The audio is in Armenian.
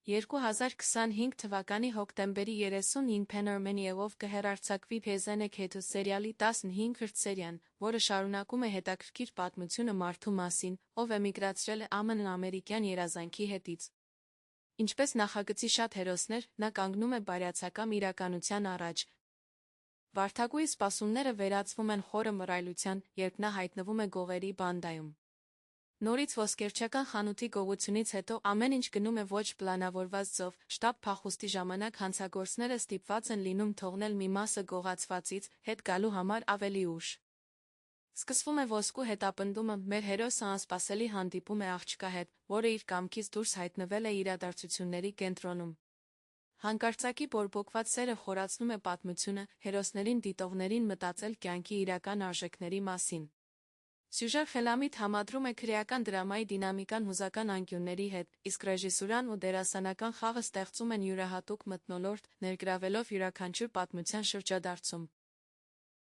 2025 թվականի հոկտեմբերի 30-ին Փեներմենիելով կհեռարձակվի Փեզենեք հետո սերիալի 15-րդ սերիան, որը շարունակում է հետաքրքիր պատմությունը մարդու մասին, ով էմիգրացրել է ԱՄՆ ամերիկյան երազանքի հետից։ Ինչպես նախագծի շատ հերոսներ, նա կանգնում է բարյացակամ իրականության առաջ։ Վարդագույն սպասումները վերածվում են խորը մռայլության, երբ նա հայտնվում է գողերի բանդայում։ Նորից ոսկերչական խանութի գողությունից հետո ամեն ինչ գնում է ոչ պլանավորված ձով, շտապ փախուստի ժամանակ հանցագործները ստիպված են լինում թողնել մի մասը գողացվածից, հետ գալու համար ավելի ուշ։ Սկսվում է ոսկու հետապնդումը, մեր հերոսը անսպասելի հանդիպում է աղջկա հետ, որը իր կամքից դուրս հայտնվել է իրադարձությունների կենտրոնում։ Հանկարծակի բորբոքված սերը խորացնում է պատմությունը, հերոսներին դիտողներին մտածել կյանքի իրական արժեքների մասին։ Սյուժեն խելամիտ համադրում է քրեական դրամայի դինամիկան հուզական անկյունների հետ, իսկ ռեժիսուրան ու դերասանական խաղը ստեղծում են յուրահատուկ մթնոլորտ, ներգրավելով յուրաքանչյուր պատմության շրջադարձում։